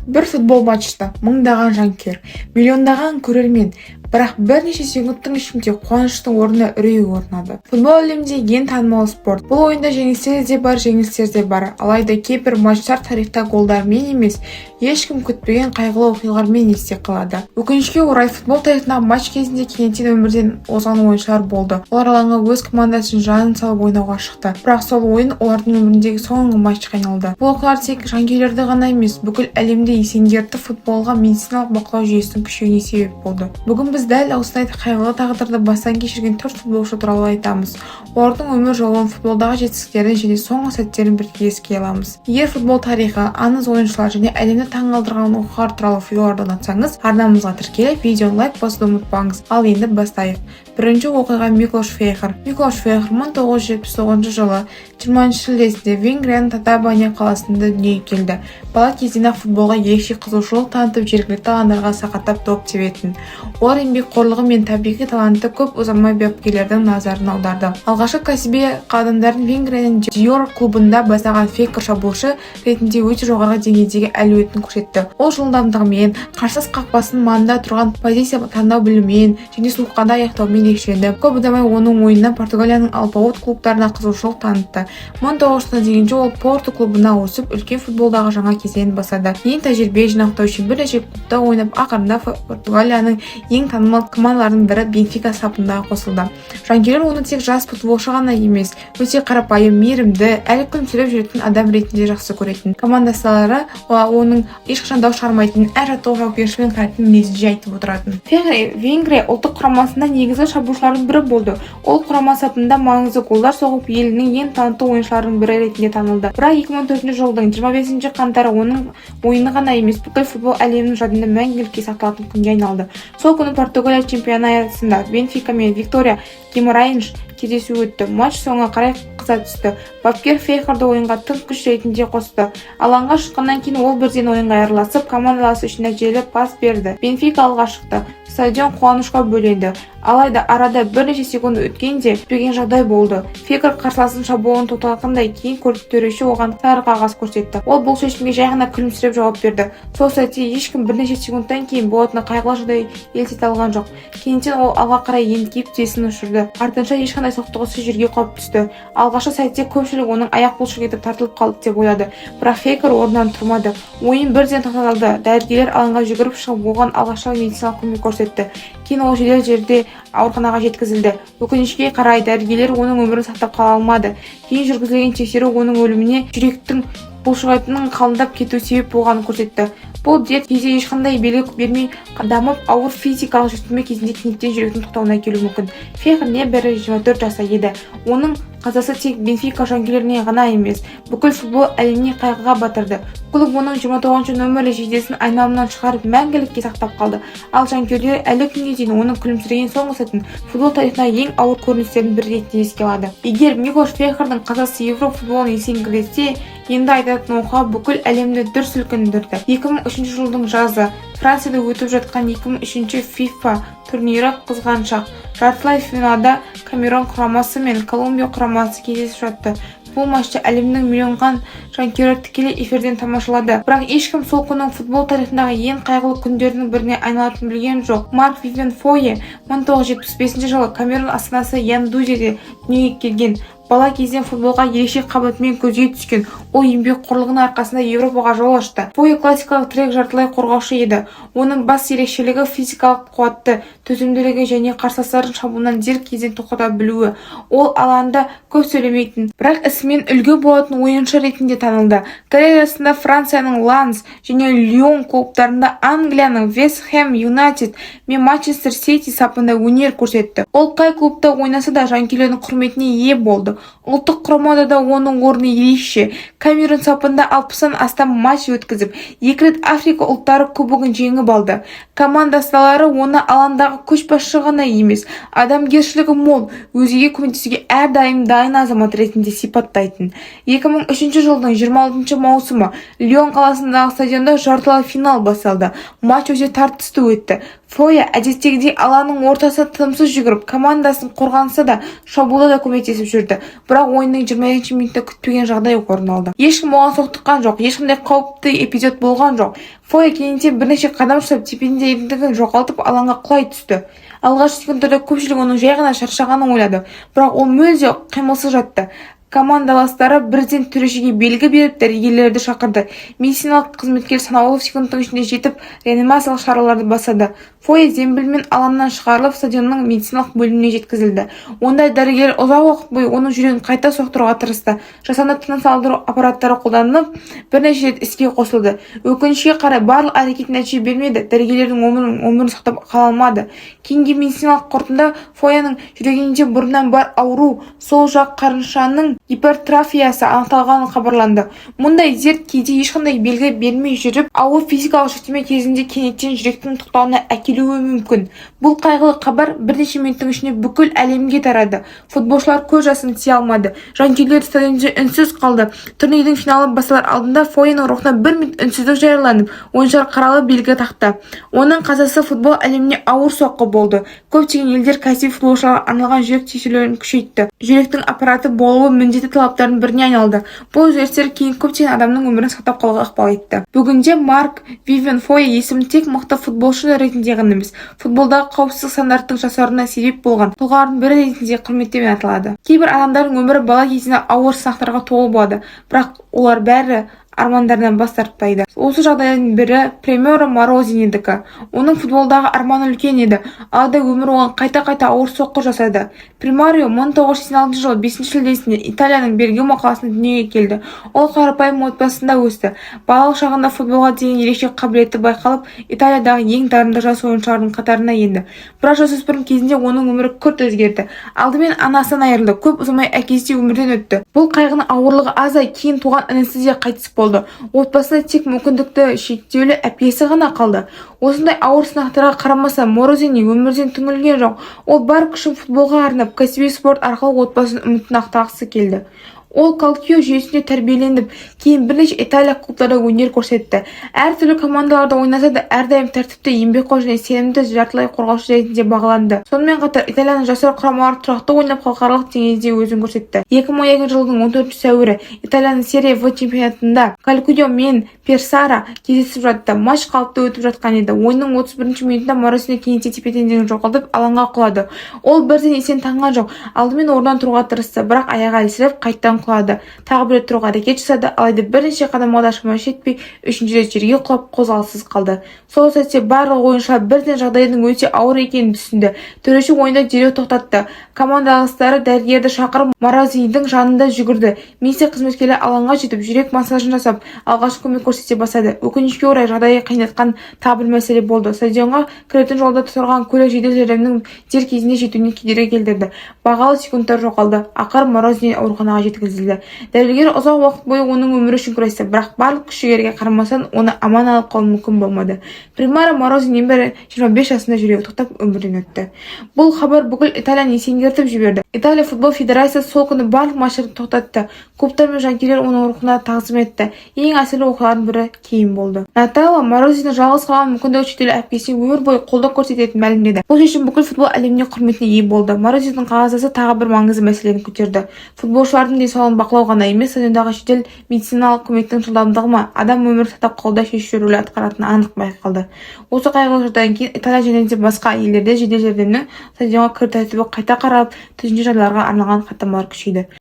Бір футбол матчта мыңдаған жанкүйер, миллиондаған көрермен, бірақ бірнеше секундтың ішінде қуаныштың орнына үрей орнады. Футбол әлемде ең танымал спорт. Бұл ойында жеңістер де бар, жеңілістер де бар. Алайда кейбір матчтар тарихта голдармен емес, ешкім күтпеген қайғылы оқиғалармен есте қалады. Өкінішке орай, футбол тарихындағы матч кезінде кенеттен өмірден озған ойыншылар болды. Олар алаңға өз командасын жанын салып ойнауға шықты. Бірақ сол ойын олардың өміріндегі соңғы матчқа айналды. Бұл оқиғалар тек жанкүйерлерді ғана емес, бүкіл әлемде есеңгіретіп футболға медициналық бақылау жүйесінің күшеюіне себеп болды. Бүгін біз дәл осындай қайғылы тағдырды бастан кешірген 4 футболшы туралы айтамыз. Олардың өмір жолын, футболдағы жетістіктерін және соңғы сәттерін бірге еске аламыз. Егер футбол тарихы, аңыз ойыншылар және әлемді таңғалдырған оқиғалар туралы видеоларды ұнатсаңыз, арнамызға тіркеліп, видеоны лайк басуды ұмытпаңыз. Ал енді бастайық. Бірінші оқиға Миклош Фейхер. Миклош Фейхер 1979 жылы 20 шілдесінде Венгрияның Татабания қаласында дүниеге келді. Бала кезден футболға ерекше қызығушылық танытып, жергілікті алаңдарға сақаттап доп тебетін. Олар еңбекқорлығы мен табиғи таланты көп ұзамай бапкерлердің назарын аударды. Алғашқы кәсіби қадамдарын Венгрияның Диор клубында бастаған Фейхер шабуылшы ретінде өте жоғары деңгейдегі әлеуетін көрсетті. Ол жылдамдығымен, қарсыз қақпасының маңында тұрған позиция таңдау білімімен және суыққанда аяқтаумен ерекшеленді. Көп ұзамай оның ойынына Португалияның алпауыт клубтарына қызығушылық танытты. 1990 ол Порту клубына ауысып, үлкен футболдағы жаңа кезеңін бастады. Ең тәжірибе жинақтау үшін бірнеше клубта ойнап, ақырында Португалияның ең танымал командаларының бірі Бенфика сапына қосылды. Жанкүйерлер оны тек жас футболшы ғана емес, өте қарапайым, мейірімді, әлі күлімсіреп жүретін адам ретінде жақсы көретін. Командастастары оның ешқашан дау шығармайтын, әр жаттығу жауапкершілігін қарайтын мінезін жиі айтып отыратын. Фейхер Венгрия ұлттық құрамасында негізгі шабуылшылардың бірі болды. Ол құрама сапында маңызды голдар соғып, елінің ең талантты ойыншыларының бірі ретінде танылды. Бірақ 2004 жылдың 25 қаңтары оның ойыны ғана емес, бүкіл футбол әлемінің жадында мәңгілікке сақталатын күнге айналды. Сол күні Португалия чемпионатында Бенфика мен Виктория Гимарайнш кездесу өтті. Матч соңына қарай қыза түсті. Бапкер Фейхерді ойынға тың күш ретінде қосты. Алаңға шыққаннан кейін ол бірден ойынға араласып, командаласы үшін нәтижелі пас берді. Бенфика алға шықты. Стадион қуанышқа бөленді. Алайда арада бірнеше секунд өткенде күтпеген жағдай болды. Фейхер қарсыласының шабуылын тоқтатқандай, кейін төреші оған сары қағаз көрсетті. Ол бұл шешімге жай ғана күлімсіреп жауап берді. Сол сәтте ешкім бірнеше секундтан кейін болатын қайғылы жағдай елестете алған жоқ. Кенеттен ол алға қарай ентігіп тізесін ұшырды. Артынша ешқандай соқтығысыз жерге құлап түсті. Алғашқы сәтте көпшілік оның аяқ бұлшық етіп тартылып қалды деп ойлады. Бірақ Фейхер орнынан тұрмады. Ойын бірден тоқтатылды. Дәрігерлер алаңға жүгіріп шығып оған алғашқы медициналық көмек көрсетті. Кейін ол жедел жерде ауруханаға жеткізілді. Өкінішке қарай дәрігерлер оның өмірін сақтап қала алмады. Кейін жүргізілген тексеру оның өліміне жүректің бұлшықетінің қалыңдап кетуі себеп болғанын көрсетті. Бұл дерт кезде ешқандай белгі бермей дамып, ауыр физикалық жүктеме кезінде кенеттен жүректің тоқтауына әкелуі мүмкін. Фейхер небәрі 24 жаста еді. Оның қазасы тек Бенфика жанкүйерлеріне ғана емес, бүкіл футбол әлеміне қайғыға батырды. Клуб оның 29 нөмірлі жейдесін айналымнан шығарып мәңгілікке сақтап қалды. Ал жанкүйерлер әлі күнге дейін оның күлімсіреген соңғы сәтін футбол тарихындағы ең ауыр көріністердің бірі ретінде еске алады. Егер Миклош Фейхердің қазасы Европа футболын есеңгіретсе, енді айтатын оқиға бүкіл әлемді дүр сілкіндірді. 2003 жылдың жазы Францияда өтіп жатқан 2003 FIFA турнирі қызғаншақ. Жартылай финалда Камерун құрамасы мен Колумбия құрамасы кездесіп жатты. Бұл матчты әлемнің миллионған жанкүйері тікелей эфирден тамашалады. Бірақ ешкім сол күннің футбол тарихындағы ең қайғылы күндердің біріне айналатынын білген жоқ. Марк Вивен Фойе 1975 жылы Камерун астанасы Яндузеде дүниеге келген. Бала кезден футболға ерекше қабілетімен көзге түскен. Ол еңбекқорлығының арқасында Европаға жол ашты. Фойе классикалық тірек жартылай қорғаушы еді. Оның бас ерекшелігі физикалық қуатты, төзімділігі және қарсыластардың шабуылын дер кезден тоқтата білуі. Ол алаңда көп сөйлемейтін, бірақ ісімен үлгі болатын ойыншы ретінде танылды. Карьерасында Францияның Ланс және Лион клубтарында, Англияның Вест Хэм Юнайтед мен Манчестер Сити сапында өнер көрсетті. Ол қай клубта ойнаса да жанкүйерлердің құрметіне ие болды. Ұлттық құрамада оның орны ерекше. Камерун сапында 60-тан астам матч өткізіп, 2 рет Африка ұлттары кубогын жеңіп алды. Командастастары оны алаңдағы көшбасшы ғана емес, адамгершілігі мол, өзгеге көмектесуге әрдайым дайын азамат ретінде сипаттайтын. 2003 жылдың 26 маусымы Лион қаласындағы стадионда жартылай финал басталды. Матч өте тартысты өтті. Фойе әдеттегідей алаңның ортасына тынымсыз жүгіріп, командасын қорғанса да, шабуылда да көмектесіп жүрді. Бірақ ойынның 22 минутта күтпеген жағдай орын алды. Ешкім оған соқтыққан жоқ, ешқандай қауіпті эпизод болған жоқ. Фойе кенеттен бірнеше қадам жасап тепе-теңдігін жоғалтып алаңға құлай түсті. Алғашқы секундтарда көпшілік оның жай ғана шаршағанын ойлады, бірақ ол мүлде қимылсыз жатты. Командаластары бірден төрешіге белгі беріп дәрігерлерді шақырды. Медициналық қызметкер санаулы секундтың ішінде жетіп реанимациялық шараларды бастады. Фойе зембілмен алаңнан шығарылып стадионның медициналық бөліміне жеткізілді. Онда дәрігер ұзақ уақыт бойы оның жүрегін қайта соқтыруға тырысты. Жасанды тыныс алдыру аппараттары қолданылып, бірнеше рет іске қосылды. Өкінішке қарай барлық әрекет нәтиже бермеді. Дәрігерлердің өмірін сақтап қала алмады. Кейінгі медициналық қорытындыда Фойенің жүрегінде бұрыннан бар ауру, сол жақ қарыншаның гипертрофиясы анықталғаны хабарланды. Мұндай дерт кейде ешқандай белгі бермей жүріп, ауыр физикалық жүктеме кезінде кенеттен жүректің тоқтауына әкелуі мүмкін. Бұл қайғылы хабар бірнеше минуттың ішінде бүкіл әлемге тарады. Футболшылар көз жасын тия алмады. Жанкүйерлер стадионда үнсіз қалды. Турнирдің финалы басталар алдында Фойенің рухына 1 минут үнсіздік жарияланып, ойыншылар қаралы белгі тақты. Оның қазасы футбол әлеміне ауыр соққы болды. Көптеген елдер кәсіби футболшыларға арналған жүрек тексерулерін күшейтті. Жүректің аппараты болуы міндетті талаптардың біріне айналды. Бұл өзгерістер кейін көптеген адамның өмірін сақтап қалуға ықпал етті. Бүгінде Марк Вивен Фойе есімі тек мықты футболшы ретінде ғана емес, футболдағы қауіпсіздік стандарттың жасауына себеп болған тұлғалардың бірі ретінде құрметтеумен аталады. Кейбір адамдардың өмірі бала кезінде ауыр сынақтарға толы болады, бірақ олар бәрі армандарынан бас тартпайды. Осы жағдайдың бірі Премьеро Морозинидікі. Оның футболдағы арманы үлкен еді, алайда өмір оған қайта-қайта ауыр соққы жасады. Премьеро 1986 жылы 5 шілдесінде Италияның Бергамо қаласында дүниеге келді. Ол қарапайым отбасында өсті. Балалық шағында футболға деген ерекше қабілеті байқалып, Италиядағы ең дарынды жас ойыншылардың қатарына енді. Бірақ жасөспірім кезінде оның өмірі күрт өзгерді. Алдымен анасынан айырылды, көп ұзамай әкесі өмірден өтті. Бұл қайғының ауырлығы азай, кейін туған інісі де қайтыс болды. Отбасында тек мүмкіндікті шектеулі әпкесі ғана қалды. Осындай ауыр сынақтарға қарамастан Морозини өмірден түңілген жоқ. Ол бар күшін футболға арнап, кәсіби спорт арқылы отбасының үмітін ақтағысы келді. Ол Калкио жүйесінде тәрбиеленіп, кейін бірнеше Италия клубтарда өнер көрсетті. Әртүрлі командаларда ойнаса да, әрдайым тәртіпті, еңбекқор және сенімді жартылай қорғаушы ретінде бағаланды. Сонымен қатар Италияның жастар құрамалары тұрақты ойнап халықаралық деңгейде өзін көрсетті. 2012 жылдың 14 сәуірі Италияның серия В чемпионатында Калкио мен Персара кездесіп жатты. Матч қалыпты өтіп жатқан еді. Ойынның 31 минутында Морозини кенеттен тепе-теңдігін жоғалтып, алаңға құлады. Ол бірден есен танған жоқ. Алдымен орнынан тұруға тырысты, бірақ аяғы әлсіреп, қайттан құлады. Тағы бір рет тұруға әрекет жасады, алайда бірнеше қадамға да шамасы жетпей, үшінші рет жерге құлап қозғалыссыз қалды. Сол сәтте барлық ойыншылар бірден жағдайдың өте ауыр екенін түсінді. Төреші ойынды дереу тоқтатты. Командаластары дәрігерді шақырып, Морозинидің жанында жүгірді. Медицина қызметкерлері алаңға жетіп, жүрек массажын жасап, алғашқы көмек көрсете бастады. Өкінішке орай жағдайы қиындатқан тағы бір мәселе болды. Стадионға кіретін жолда тұрған көлік жедел жәрдемнің дер кезінде жетуіне кедергі келтірді. Бағалы секундтар жоғалды. Ақыры Морозини ауруханаға жеткізілді. Дәрігер ұзақ уақыт бойы оның өмірі үшін күресті, бірақ барлық күш-жігерге қарамастан оны аман алып қалу мүмкін болмады. Премьеро Морозини небәрі 25 жасында жүрегі тоқтап өмірден өтті. Бұл хабар бүкіл Италияны есеңгертіп жіберді. Италия футбол федерациясы сол күні барлық матчтарды тоқтатты. Клубтар мен жанкүйерлер оның рухына тағзым етті. Ең әсерлі оқиғалардың бірі кейін болды. Наталья Морозини жалғыз қалған мүмкіндігі шектеулі әпкесіне өмір бойы қолдау көрсететінін мәлімдеді. Бұл шешім бүкіл футбол әлеміне құрметіне ие болды. Морозинидің қағазасы тағы бір маңызды мәселені көтерді. Футболшылардың денсаулығын бақылау ғана емес, стадиондағы жедел медициналық көмектің жылдамдығы ма, адам өмірін сақтап қалуда шешуші рөл атқаратыны анық байқалды. Осы қайғылы жағдайдан кейін Италия және де басқа елдерде жедел жәрдемнің стадионға кіру тәртібі қайта қаралып, төтенше жағдайларға арналған хаттамалар күшейді.